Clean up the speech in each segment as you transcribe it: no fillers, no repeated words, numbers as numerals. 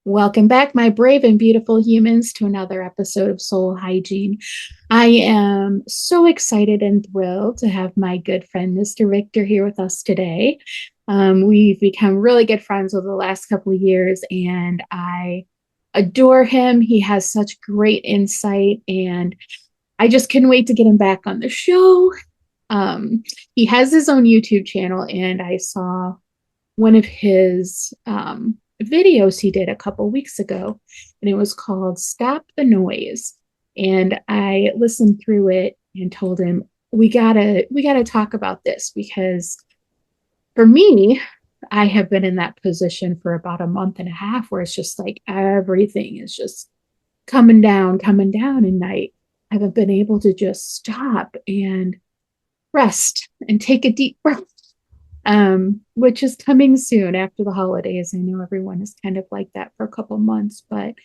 Welcome back, my brave and beautiful humans, to another episode of Soul Hygiene. I am so excited and thrilled to have my good friend, Mr. Victor, here with us today. We've become really good friends over the last couple of years, and I adore him. He has such great insight, and I just couldn't wait to get him back on the show. Um, he has his own YouTube channel, and I saw one of his videos he did a couple weeks ago, and it was called Stop the Noise. And I listened through it and told him, we gotta talk about this because for me, I have been in that position for about a month and a half where it's just like everything is just coming down, and I haven't been able to just stop and rest and take a deep breath, which is coming soon after the holidays. I know everyone is kind of like that for a couple months, but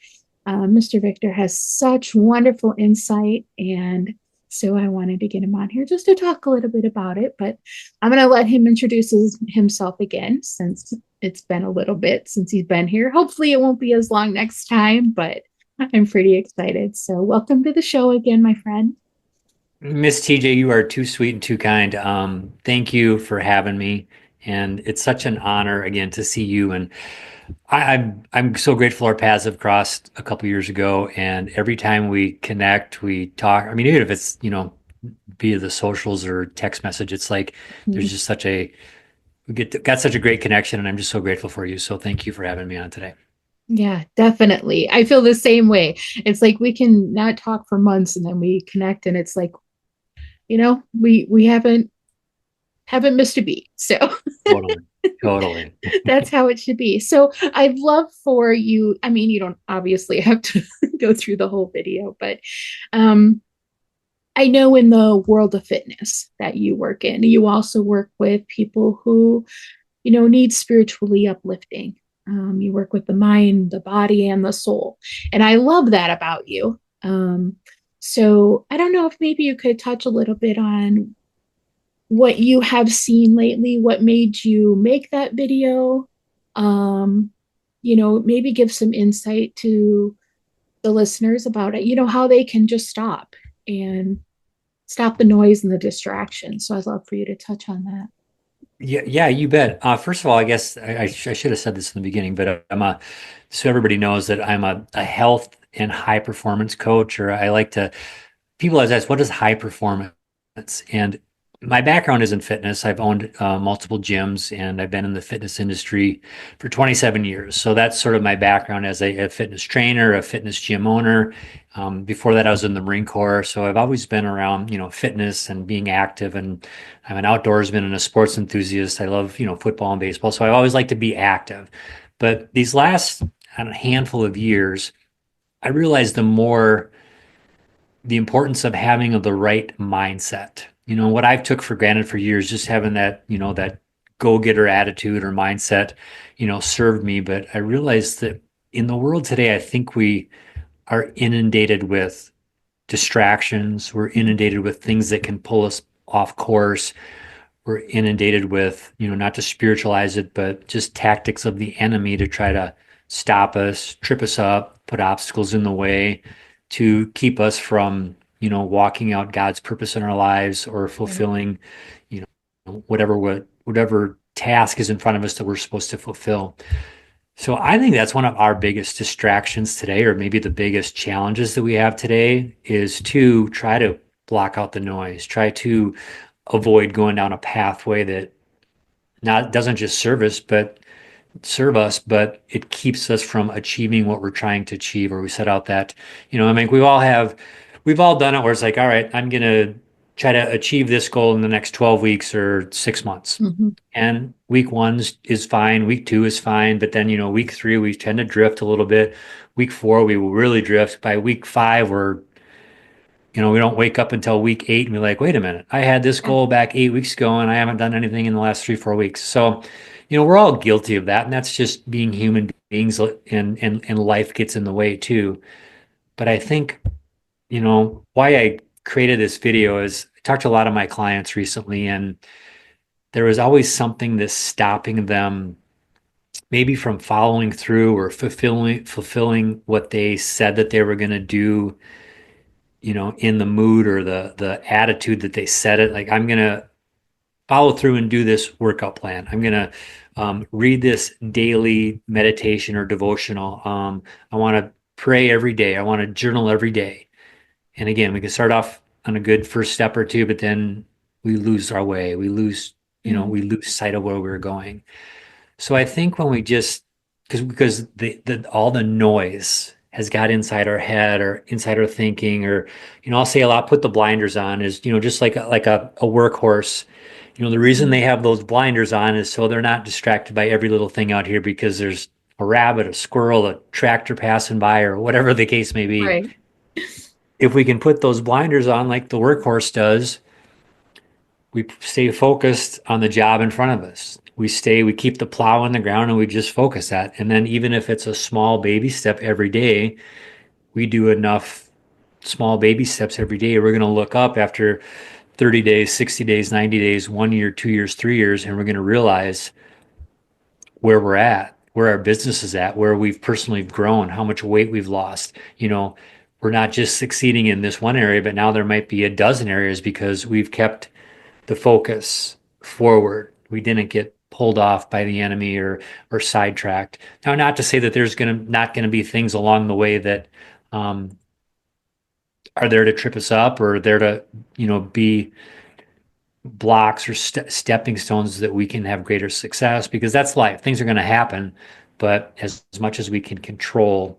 Mr. Victor has such wonderful insight. And so I wanted to get him on here just to talk a little bit about it. But I'm going to let him introduce himself again since it's been a little bit since he's been here. Hopefully, it won't be as long next time, but I'm pretty excited. So, welcome to the show again, my friend. Miss TJ, you are too sweet and too kind. Thank you for having me, and it's such an honor again to see you. And I'm so grateful our paths have crossed a couple years ago. And every time we connect, we talk. I mean, even if it's via the socials or text message, it's like there's just such a got such a great connection, and I'm just so grateful for you. So thank you for having me on today. Yeah, definitely. I feel the same way. It's like we can not talk for months and then we connect and it's like, we haven't missed a beat. So Totally, totally. that's how it should be. So I'd love for you, I mean, you don't obviously have to go through the whole video, but um I know in the world of fitness that you work in, you also work with people who, need spiritually uplifting. You work with the mind, the body, and the soul. And I love that about you. So I don't know if maybe you could touch a little bit on what you have seen lately, what made you make that video. Um, maybe give some insight to the listeners about it, how they can just and stop the noise and the distraction. So I'd love for you to touch on that. Yeah, yeah, you bet. First of all, I guess I should have said this in the beginning, but so everybody knows that I'm a health and high performance coach, or I like to, people always ask, what is high performance? And my background is in fitness. I've owned multiple gyms and I've been in the fitness industry for 27 years. So that's sort of my background as a fitness trainer, a fitness gym owner. Before that, I was in the Marine Corps. So I've always been around, fitness and being active. And I'm an outdoorsman and a sports enthusiast. I love, football and baseball. So I always like to be active. But these last, I don't know, handful of years, I realized the importance of having the right mindset. What I've took for granted for years, just having that go-getter attitude or mindset, served me. But I realized that in the world today, I think we are inundated with distractions. We're inundated with things that can pull us off course. We're inundated with, not to spiritualize it, but just tactics of the enemy to try to stop us, trip us up, put obstacles in the way to keep us from, walking out God's purpose in our lives or Right. fulfilling, whatever task is in front of us that we're supposed to fulfill. So I think that's one of our biggest distractions today, or maybe the biggest challenges that we have today, is to try to block out the noise, try to avoid going down a pathway that not doesn't just serve us, but it keeps us from achieving what we're trying to achieve, or we set out that, I mean, we've all done it where it's like, all right, I'm gonna try to achieve this goal in the next 12 weeks or 6 months. Mm-hmm. And week one is fine, week two is fine, but then, week three, we tend to drift a little bit. Week four, we will really drift. By week five, we don't wake up until week eight and be like, wait a minute, I had this Yeah. goal back 8 weeks ago and I haven't done anything in the last 3, 4 weeks. So, we're all guilty of that. And that's just being human beings, and life gets in the way too. But I think, why I created this video is I talked to a lot of my clients recently, and there was always something that's stopping them maybe from following through or fulfilling what they said that they were going to do, in the mood or the attitude that they said it. Like, I'm going to follow through and do this workout plan. I'm going to read this daily meditation or devotional. I want to pray every day. I want to journal every day. And again, we can start off on a good first step or two, but then we lose our way. Yeah. We lose sight of where we we're going. So I think when we just because the all the noise has got inside our head or inside our thinking, or I'll say a lot, put the blinders on, is just like a workhorse. The reason Mhm. they have those blinders on is so they're not distracted by every little thing out here, because there's a rabbit, a squirrel, a tractor passing by, or whatever the case may be. Right. If we can put those blinders on like the workhorse does, we stay focused on the job in front of us. We keep the plow in the ground, and we just focus that. And then even if it's a small baby step every day, we do enough small baby steps every day. We're going to look up after 30 days, 60 days, 90 days, 1 year, 2 years, 3 years, and we're going to realize where we're at, where our business is at, where we've personally grown, how much weight we've lost. We're not just succeeding in this one area, but now there might be a dozen areas because we've kept the focus forward. We didn't get pulled off by the enemy or sidetracked. Now, not to say that there's not gonna be things along the way that um, are there to trip us up, or there to be blocks or stepping stones that we can have greater success, because that's life. Things are going to happen, but as much as we can control,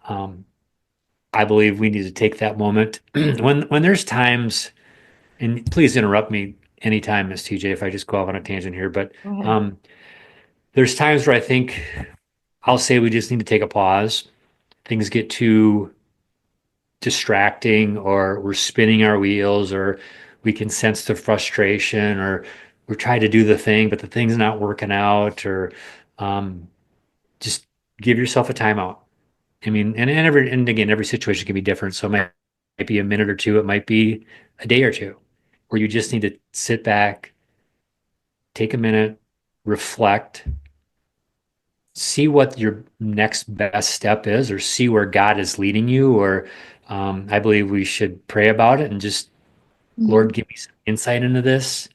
um, I believe we need to take that moment when there's times. And please interrupt me anytime, Miss TJ, if I just go off on a tangent here. But Go ahead. um, there's times where I think I'll say we just need to take a pause. Things get too distracting, or we're spinning our wheels, or we can sense the frustration, or we're trying to do the thing, but the thing's not working out, or um, just give yourself a timeout. I mean, and again, every situation can be different. So might be a minute or two, it might be a day or two, where you just need to sit back, take a minute, reflect, see what your next best step is, or see where God is leading you. Or I believe we should pray about it and just, Lord, Mhm. give me some insight into this.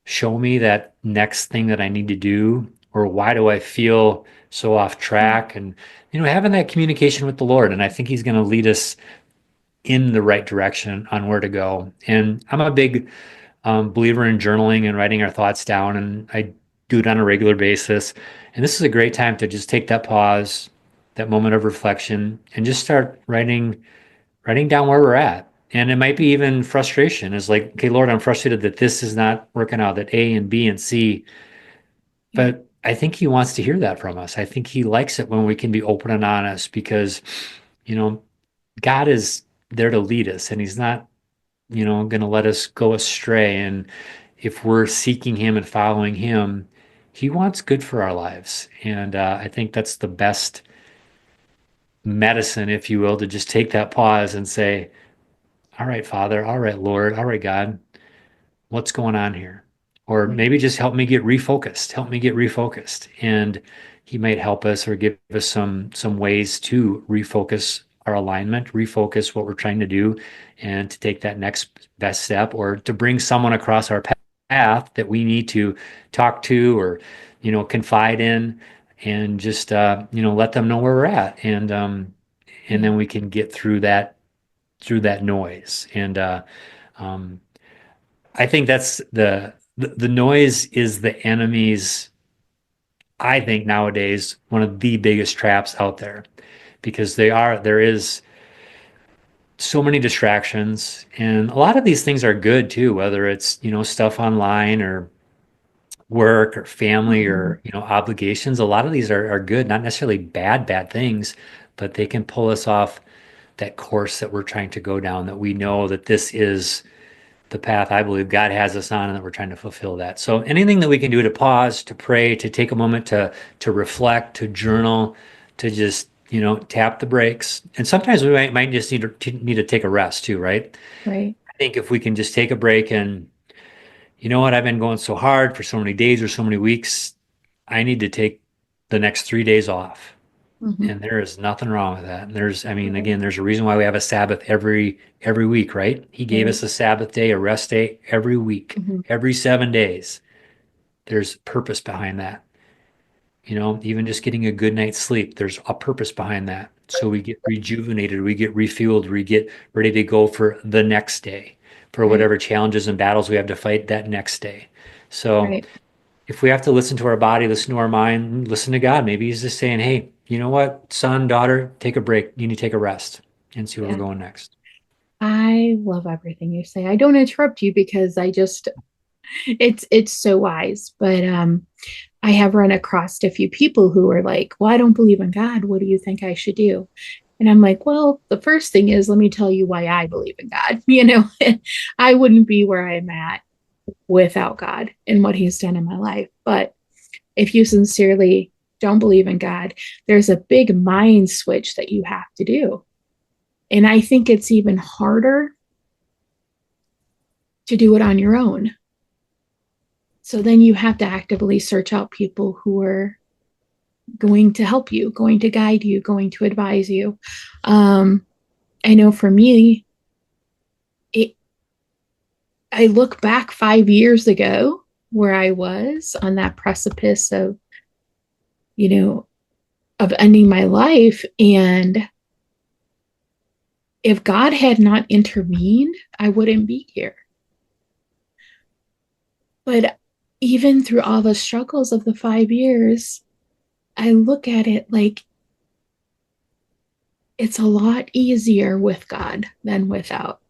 Show me that next thing that I need to do, or why do I feel so off Yeah. track? And, having that communication with the Lord. And I think He's going to lead us in the right direction on where to go. And I'm a big believer in journaling and writing our thoughts down, and I do it on a regular basis. And this is a great time to just take that pause, that moment of reflection, and just start writing down where we're at. And it might be even frustration. Is like, okay, Lord, I'm frustrated that this is not working out, that A and B and C. Yeah. But I think He wants to hear that from us. I think He likes it when we can be open and honest, because, you know, God is there to lead us, and He's not going to let us go astray. And if we're seeking Him and following Him, He wants good for our lives. And I think that's the best medicine, if you will, to just take that pause and say, all right, Father, all right, Lord, all right, God, what's going on here? Or Right. maybe just help me get refocused. And He might help us, or give us some ways to refocus our alignment, refocus what we're trying to do, and to take that next best step, or to bring someone across our path that we need to talk to, or confide in, and just let them know where we're at. And Yeah. then we can get through that noise. And um, I think that's the noise is the enemy's, I think nowadays, one of the biggest traps out there, because there is so many distractions, and a lot of these things are good too, whether it's, stuff online, or work, or family, Mhm. or, obligations. A lot of these are good, not necessarily bad things, but they can pull us off that course that we're trying to go down, that we know that this is the path I believe God has us on, and that we're trying to fulfill that. So anything that we can do to pause, to pray, to take a moment to reflect, to journal, to just tap the brakes. And sometimes we might just need to take a rest too, right? Right. I think if we can just take a break and, you know what, I've been going so hard for so many days or so many weeks. I need to take the next 3 days off. Hmm. And there is nothing wrong with that. And I mean, Right. again, there's a reason why we have a Sabbath every week, right? He gave Right. us a Sabbath day, a rest day every week, Hmm. every 7 days. There's purpose behind that. Even just getting a good night's sleep, there's a purpose behind that. So we get rejuvenated, we get refueled, we get ready to go for the next day, for Right. whatever challenges and battles we have to fight that next day. So Right. if we have to listen to our body, listen to our mind, listen to God, maybe He's just saying, hey, you know what, son, daughter, take a break. You need to take a rest and see where we're Yeah. going next. I love everything you say. I don't interrupt you because it's so wise. But I have run across a few people who are like, "Well, I don't believe in God. What do you think I should do?" And I'm like, "Well, the first thing is let me tell you why I believe in God. I wouldn't be where I'm at without God and what he's done in my life. But if you sincerely don't believe in God, there's a big mind switch that you have to do. And I think it's even harder to do it on your own. So then you have to actively search out people who are going to help you, going to guide you, going to advise you. Um, I know for me, it, I look back 5 years ago where I was on that precipice you know, of ending my life. And if God had not intervened, I wouldn't be here. But even through all the struggles of the 5 years, I look at it like it's a lot easier with God than without.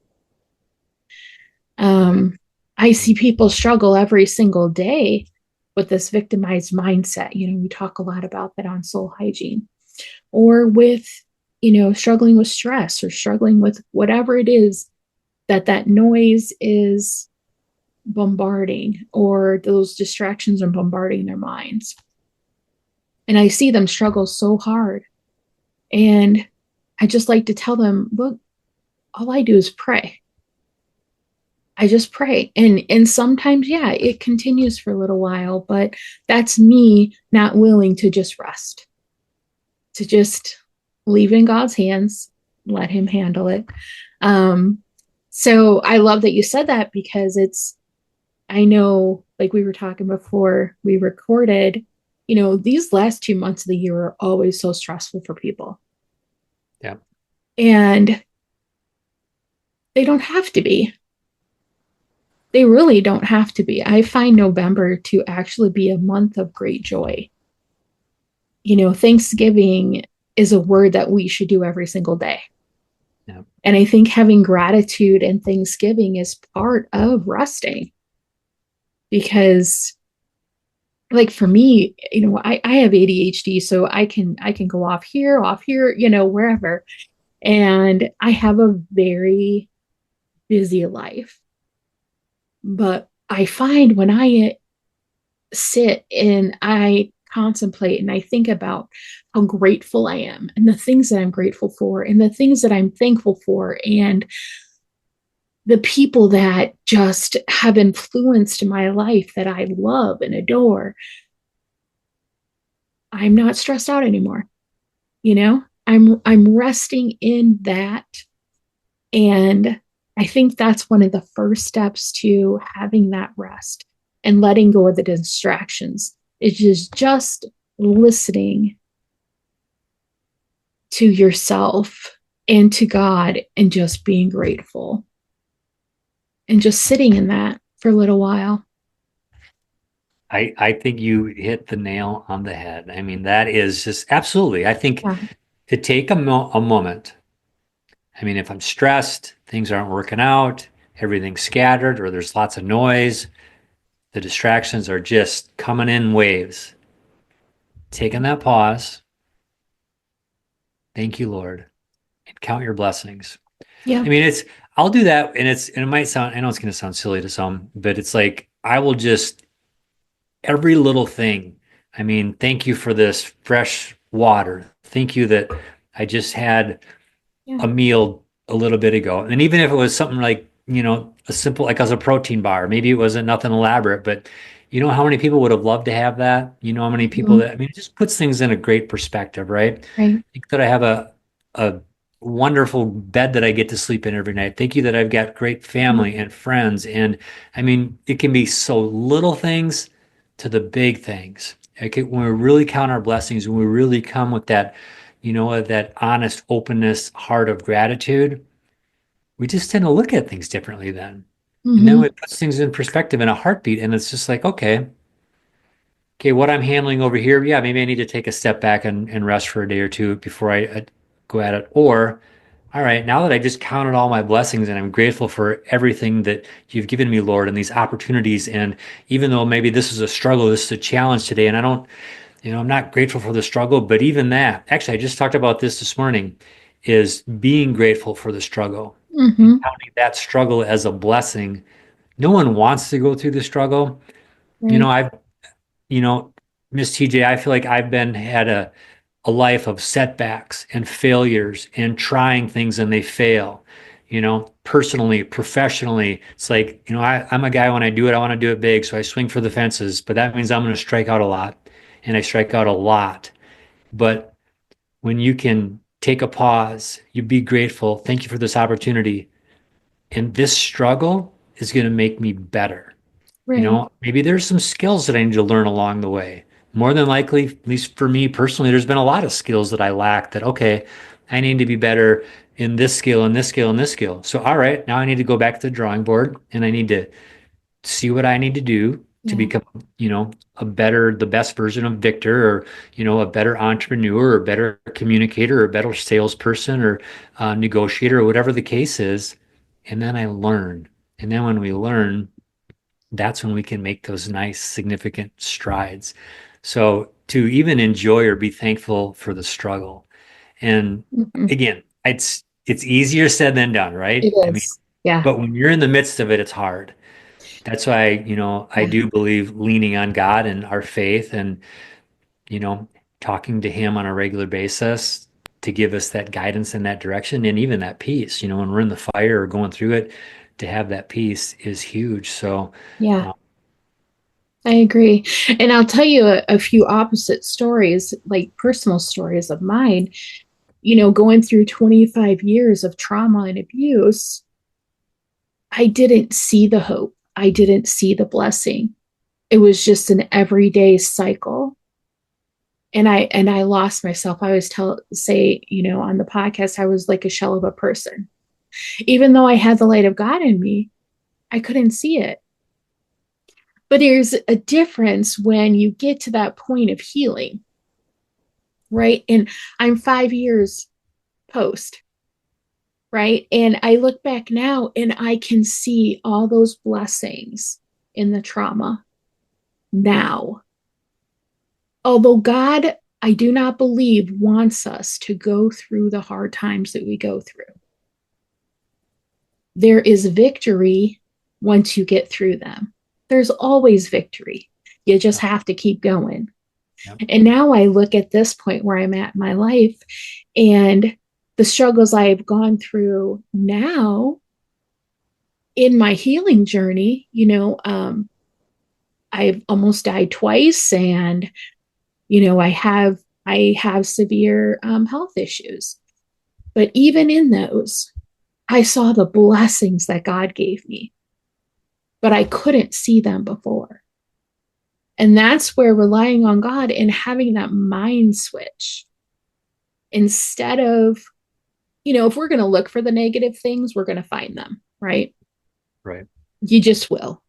Yeah. Um, I see people struggle every single day with this victimized mindset. We talk a lot about that on SoulHygiene, or with, struggling with stress or struggling with whatever it is that noise is bombarding, or those distractions are bombarding their minds. And I see them struggle so hard. And I just like to tell them, look, all I do is pray. I just pray. And sometimes, yeah, it continues for a little while, but that's me not willing to just rest, to just leave in God's hands, let him handle it. Um, so I love that you said that, because I know, like we were talking before we recorded, these last 2 months of the year are always so stressful for people. Yeah. And they don't have to be. They really don't have to be. I find November to actually be a month of great joy. Thanksgiving is a word that we should do every single day. Yeah. And I think having gratitude and Thanksgiving is part of resting, because like for me, I have ADHD, so I can go off here, wherever. And I have a very busy life. But I find when I sit and I contemplate and I think about how grateful I am and the things that I'm grateful for and the things that I'm thankful for and the people that just have influenced my life that I love and adore, I'm not stressed out anymore. I'm resting in that. And I think that's one of the first steps to having that rest and letting go of the distractions. It's just listening to yourself and to God and just being grateful and just sitting in that for a little while. I think you hit the nail on the head. I mean, that is just absolutely. I think Yeah. to take a moment. I mean, if I'm stressed, things aren't working out, everything's scattered, or there's lots of noise, the distractions are just coming in waves. Taking that pause, thank you, Lord, and count your blessings. Yeah. I mean, I'll do that, and it might sound, I know it's going to sound silly to some, but it's like I will just every little thing. I mean, thank you for this fresh water. Thank you that I just had Yeah. a meal a little bit ago. And even if it was something like, a simple, like as a protein bar, maybe it wasn't nothing elaborate, but You know how many people would have loved to have that? You know how many people Mhm. that, I mean, it just puts things in a great perspective, right? Right. Think that I have a wonderful bed that I get to sleep in every night. Thank you that I've got great Mhm. family and friends. And I mean, it can be so little things to the big things. Okay, when we really count our blessings, when we really come with that, that honest openness, heart of gratitude, we just tend to look at things differently then. And then Mhm. it puts things in perspective in a heartbeat. And it's just like, okay, what I'm handling over here, yeah, maybe I need to take a step back and rest for a day or two before I go at it. Or, all right, now that I just counted all my blessings and I'm grateful for everything that you've given me, Lord, and these opportunities. And even though maybe this is a struggle, this is a challenge today, and I don't, I'm not grateful for the struggle, but even that, actually, I just talked about this morning, is being grateful for the struggle and Mhm. counting that struggle as a blessing. No one wants to go through the struggle. You know, Right. I've you know, Miss TJ, I feel like I've been had a life of setbacks and failures and trying things and they fail, personally, professionally. It's like, I'm a guy when I do it, I want to do it big. So I swing for the fences, but that means I'm going to strike out a lot. And I strike out a lot. But when you can take a pause, you be grateful, thank you for this opportunity. And this struggle is going to make me better. Right. Maybe there's some skills that I need to learn along the way. More than likely, at least for me personally, there's been a lot of skills that I lack that, okay, I need to be better in this skill and this skill and this skill. So, all right, now I need to go back to the drawing board and I need to see what I need to do to Yeah. become, the best version of Victor or, a better entrepreneur or better communicator or better salesperson or negotiator or whatever the case is. And then I learn. And then when we learn, that's when we can make those nice, significant strides. So to even enjoy or be thankful for the struggle. And Mhm. again, it's easier said than done, It right? I mean, is. Yeah. but when you're in the midst of it, it's hard. That's why, I Yeah. do believe leaning on God and our faith and, you know, talking to him on a regular basis to give us that guidance in that direction and even that peace, when we're in the fire or going through it, to have that peace is huge. So, Yeah. uh, I agree. And I'll tell you a few opposite stories, like personal stories of mine. Going through 25 years of trauma and abuse, I didn't see the hope. I didn't see the blessing. It was just an everyday cycle. And I lost myself. I always say, on the podcast, I was like a shell of a person. Even though I had the light of God in me, I couldn't see it. But there's a difference when you get to that point of healing, right? And I'm 5 years post, right? And I look back now and I can see all those blessings in the trauma now. Although God, I do not believe, wants us to go through the hard times that we go through. There is victory once you get through them. There's always victory. You just yeah, have to keep going. yeah, And now I look at this point where I'm at in my life and the struggles I've gone through now in my healing journey. I've almost died twice, and I have severe health issues. But even in those, I saw the blessings that God gave me, but I couldn't see them before. And that's where relying on God and having that mind switch instead of, if we're going to look for the negative things, we're going to find them, right? right, You just will.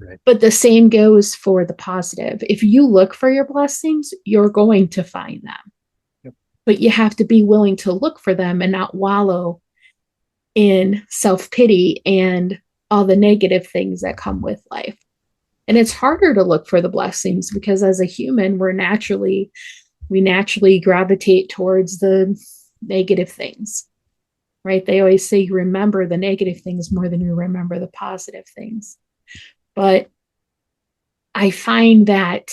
right. But the same goes for the positive. If you look for your blessings, you're going to find them. Yep. But you have to be willing to look for them and not wallow in self pity and all the negative things that come with life. And it's harder to look for the blessings because as a human, we naturally gravitate towards the negative things, right? They always say you remember the negative things more than you remember the positive things. But I find that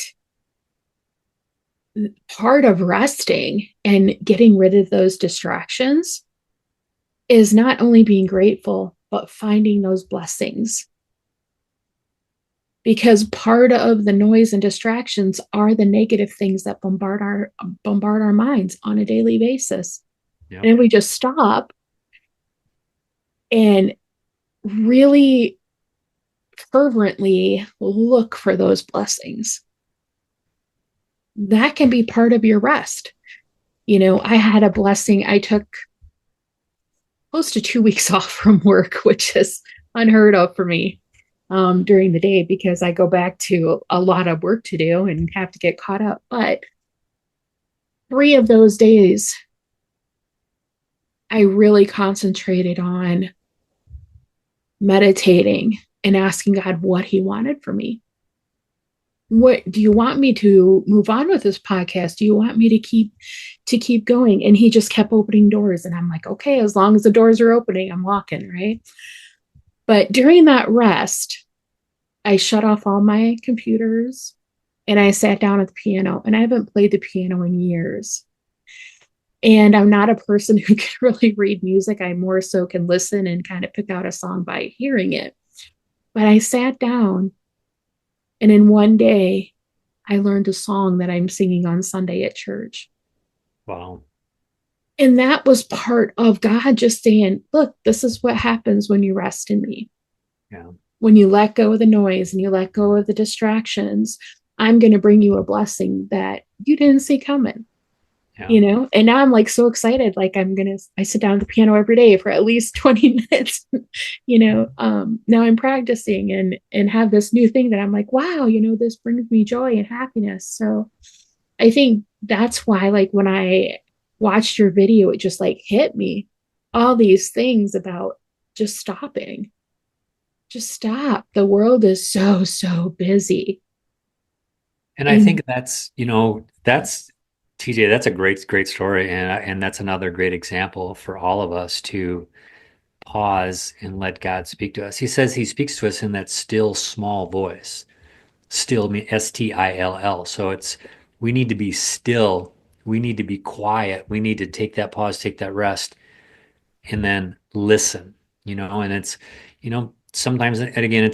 part of resting and getting rid of those distractions is not only being grateful, but finding those blessings. because part of the noise and distractions are the negative things that bombard our minds on a daily basis. Yep. And if we just stop and really fervently look for those blessings, that can be part of your rest. I had a blessing. I took close to 2 weeks off from work, which is unheard of for me during the day because I go back to a lot of work to do and have to get caught up. But 3 of those days, I really concentrated on meditating and asking God what He wanted for me. What do you want me to move on with this podcast? Do you want me to keep going? And He just kept opening doors, and I'm like, okay, as long as the doors are opening, I'm walking, right? But during that rest, I shut off all my computers and I sat down at the piano, and I haven't played the piano in years. And I'm not a person who can really read music. I more so can listen and kind of pick out a song by hearing it. But I sat down, and in one day, I learned a song that I'm singing on Sunday at church. Wow. And that was part of God just saying, look, this is what happens when you rest in me. Yeah. When you let go of the noise and you let go of the distractions, I'm going to bring you a blessing that you didn't see coming. Yeah. And now I'm like so excited, like I sit down at the piano every day for at least 20 minutes. Now I'm practicing and have this new thing that I'm like, wow, this brings me joy and happiness. So I think that's why, like, when I watched your video, it just like hit me, all these things about just stopping. Just stop. The world is so, so busy. And I And think that's TJ, that's a great story. And that's another great example for all of us to pause and let God speak to us. He says he speaks to us in that still small voice. Still mean Still. So we need to be still. We need to be quiet. We need to take that pause, take that rest, and then listen, and sometimes, and again,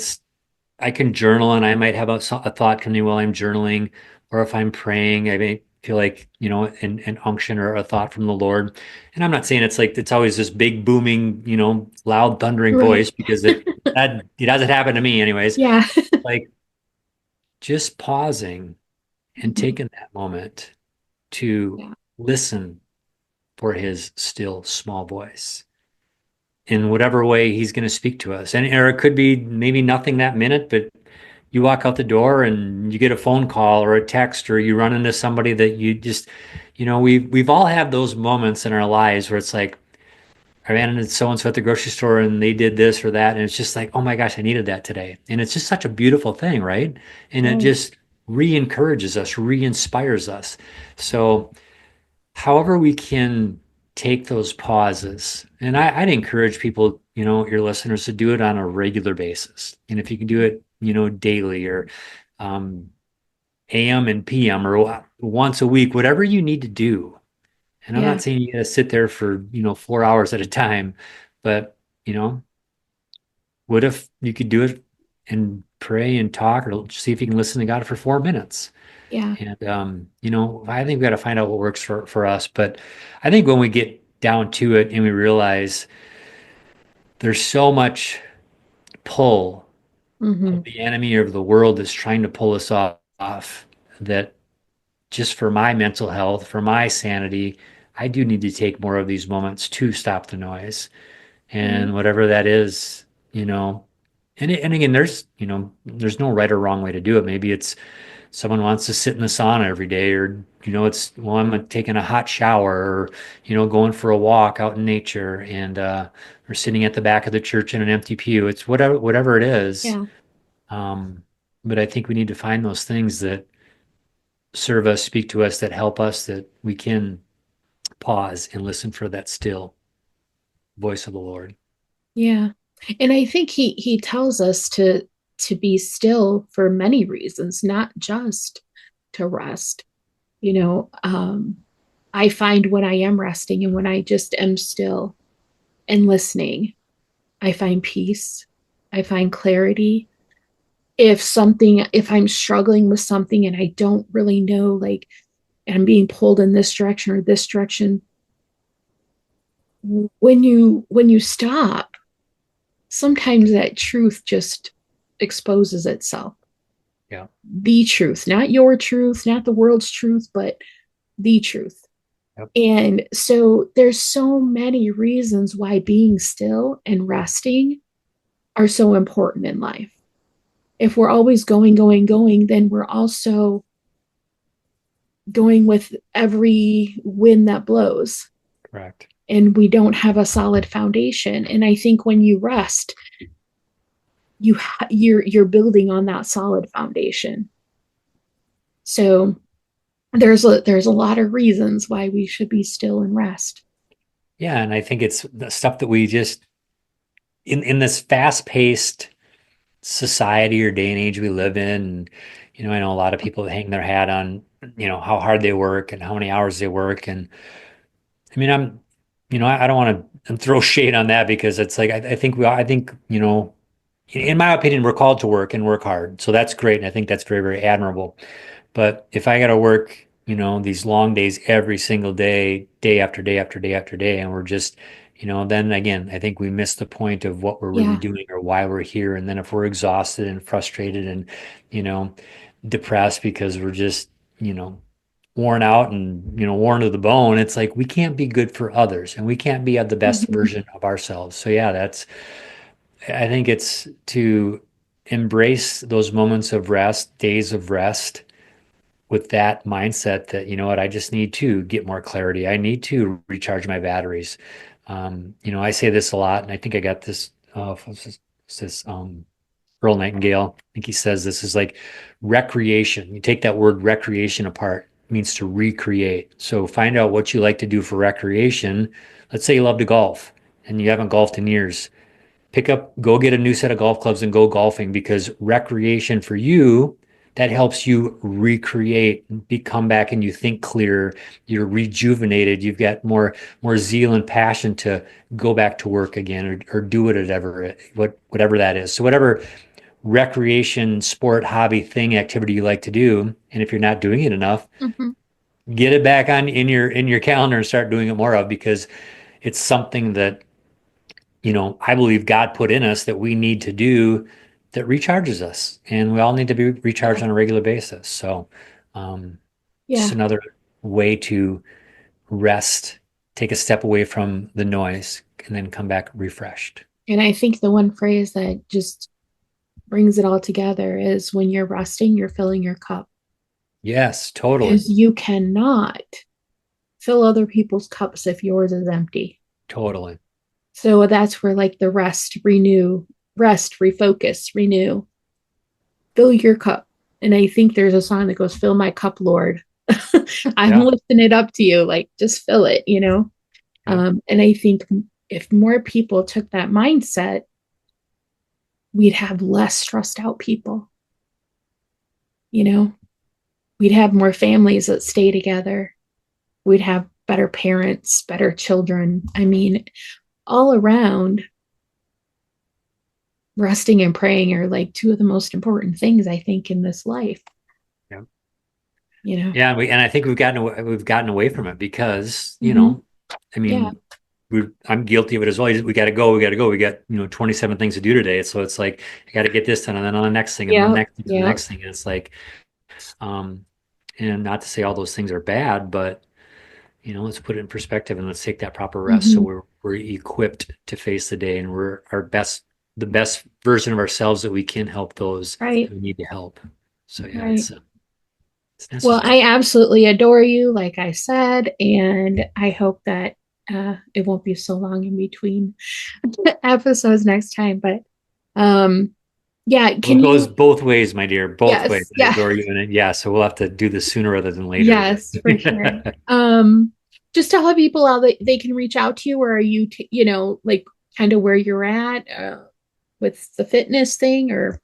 I can journal and I might have a thought come to me while I'm journaling, or if I'm praying, I may feel like, an unction or a thought from the Lord. And I'm not saying it's like it's always this big booming, loud thundering right. voice because it doesn't happen to me anyways. Yeah. Like just pausing and Mhm. taking that moment to Yeah. listen for his still small voice in whatever way he's going to speak to us. And or it could be maybe nothing that minute, but you walk out the door and you get a phone call or a text, or you run into somebody that you just, we've all had those moments in our lives where it's like, I ran into so and so at the grocery store and they did this or that. And it's just like, oh my gosh, I needed that today. And it's just such a beautiful thing, right? And it Right. just re encourages us, re inspires us. So, however we can take those pauses, and I'd encourage people, your listeners, to do it on a regular basis. And if you can do it, daily, or um, AM and PM, or once a week, whatever you need to do. And I'm not Yeah. saying you got to sit there for 4 hours at a time, but you know what if you could do it and pray and talk, or see if you can listen to God for 4 minutes. Yeah. And I think we got to find out what works for us. But I think when we get down to it and we realize there's so much pull of Hmm. the enemy of the world that's trying to pull us off, that just for my mental health, for my sanity, I do need to take more of these moments to stop the noise. Right. And whatever that is, and again, there's no right or wrong way to do it. Maybe it's someone wants to sit in the sauna every day, or it's, well, I'm taking a hot shower, or going for a walk out in nature, and or sitting at the back of the church in an empty pew. It's whatever it is. Yeah. um, but I think we need to find those things that serve us, speak to us, that help us, that we can pause and listen for that still voice of the Lord. Yeah. And I think he tells us to be still for many reasons, not just to rest. You know, I find when I am resting and when I just am still and listening, I find peace. I find clarity. if I'm struggling with something and I don't really know, like, I'm being pulled in this direction or this direction, when you stop, sometimes that truth just exposes itself. Yeah. The truth, not your truth, not the world's truth, but the truth. Yep. And so there's so many reasons why being still and resting are so important in life. If we're always going, going, going, then we're also going with every wind that blows, Correct. and we don't have a solid foundation. And I think when you rest, you're building on that solid foundation. So there's a lot of reasons why we should be still and rest. Yeah. And I think it's the stuff that we just, in this fast paced society or day and age we live in, and, I know a lot of people hang their hat on, how hard they work and how many hours they work. And I mean, I don't want to throw shade on that because it's like, I think, in my opinion, we're called to work and work hard. So that's great. And I think that's very, very admirable. But if I got to work, these long days every single day, day after day after day after day, and we're just, then again, I think we miss the point of what we're really Yeah. doing or why we're here. And then if we're exhausted and frustrated and, you know, depressed because we're just, worn out and, worn to the bone, it's like we can't be good for others and we can't be at the best Mm-hmm. version of ourselves. So yeah, I think it's to embrace those moments of rest, days of rest with that mindset that, you know what, I just need to get more clarity. I need to recharge my batteries. I say this a lot, and I think I got this, Earl Nightingale. I think he says this is like recreation. You take that word recreation apart, it means to recreate. So find out what you like to do for recreation. Let's say you love to golf and you haven't golfed in years, go get a new set of golf clubs and go golfing, because recreation for you, that helps you recreate, come back and you think clearer, you're rejuvenated, you've got more zeal and passion to go back to work again, or do whatever that is. So whatever recreation, sport, hobby, thing, activity you like to do, and if you're not doing it enough, Mm-hmm. get it back on in your calendar and start doing it more of, because it's something that I believe God put in us that we need to do, that recharges us. And we all need to be recharged Yeah. on a regular basis. So, um, just Yeah. another way to rest, take a step away from the noise, and then come back refreshed. And I think the one phrase that just brings it all together is when you're resting, you're filling your cup, Yes, totally. because you cannot fill other people's cups if yours is empty. Totally. So that's where, like, the rest, refocus, renew, fill your cup. And I think there's a song that goes, "Fill my cup, Lord." I'm Yeah. lifting it up to you, like, just fill it. Yeah. And I think if more people took that mindset, we'd have less stressed out people, you know, we'd have more families that stay together. We'd have better parents, better children. I mean, all around, resting and praying are like two of the most important things, I think, in this life, Yeah. you know? Yeah. And I think we've gotten away from it because, Mm-hmm. I Yeah. mean, I'm guilty of it as well. We got to go. We got to go. We got, 27 things to do today. So it's like, I got to get this done and then on the next thing and the Yep. next thing and the Yep. next thing. And it's like, um, and not to say all those things are bad, but, let's put it in perspective and let's take that proper rest. So Mm-hmm. we're equipped to face the day and we're the best version of ourselves that we can help those Right. who need to help. So yeah, Right. it's Well, necessary. I absolutely adore you, like I said, and I hope that it won't be so long in between episodes next time. But um, yeah, Well, can it goes you? both ways, my dear, both ways. Yes, I yeah, adore you in it. Yeah, so we'll have to do this sooner rather than later. yes, for sure. But Just tell people how they can reach out to you, or are you, like, kind of where you're at with the fitness thing or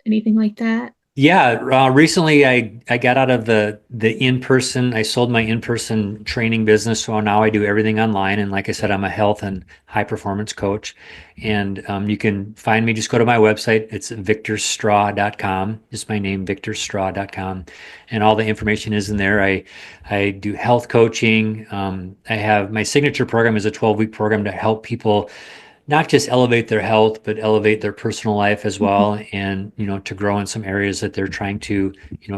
anything like that? Yeah, recently I got out of the in-person. I sold my in-person training business, so now I do everything online. And like I said, I'm a health and high performance coach. And you can find me. Just go to my website. It's victorstraw.com. Just my name, victorstraw.com, and all the information is in there. I do health coaching. I have my signature program is a 12-week program to help people not just elevate their health, but elevate their personal life as well. And, to grow in some areas that they're trying to,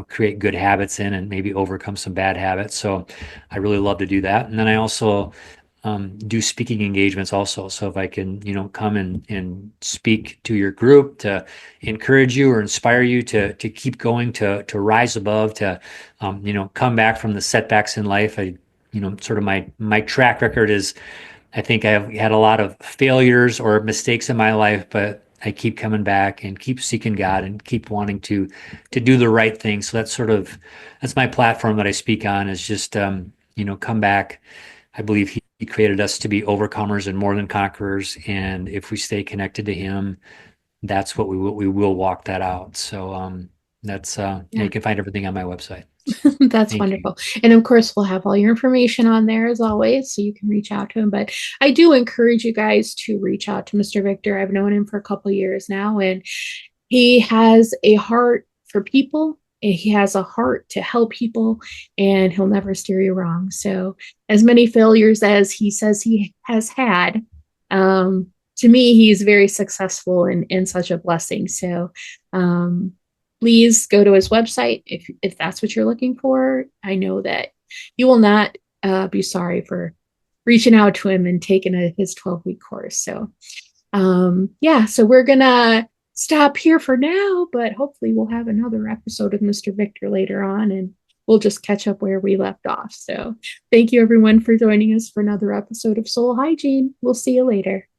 create good habits in and maybe overcome some bad habits. So I really love to do that. And then I also do speaking engagements also. So if I can, come and speak to your group to encourage you or inspire you to keep going, to rise above, to, come back from the setbacks in life. Sort of my track record is I think I've had a lot of failures or mistakes in my life, but I keep coming back and keep seeking God and keep wanting to do the right thing. So that's my platform that I speak on is just come back. I believe he created us to be overcomers and more than conquerors, and if we stay connected to Him, that's what we will walk that out. So that's Yeah. you can find everything on my website. That's Thank you. wonderful. And of course, we'll have all your information on there as always, so you can reach out to him. But I do encourage you guys to reach out to Mr. Victor. I've known him for a couple of years now, and he has a heart for people. And he has a heart to help people, and he'll never steer you wrong. So, as many failures as he says he has had, to me, he's very successful and such a blessing. So, um, please go to his website if that's what you're looking for. I know that you will not be sorry for reaching out to him and taking his 12-week course. So, yeah, so we're gonna stop here for now, but hopefully we'll have another episode of Mr. Victor later on and we'll just catch up where we left off. So, thank you everyone for joining us for another episode of Soul Hygiene. We'll see you later.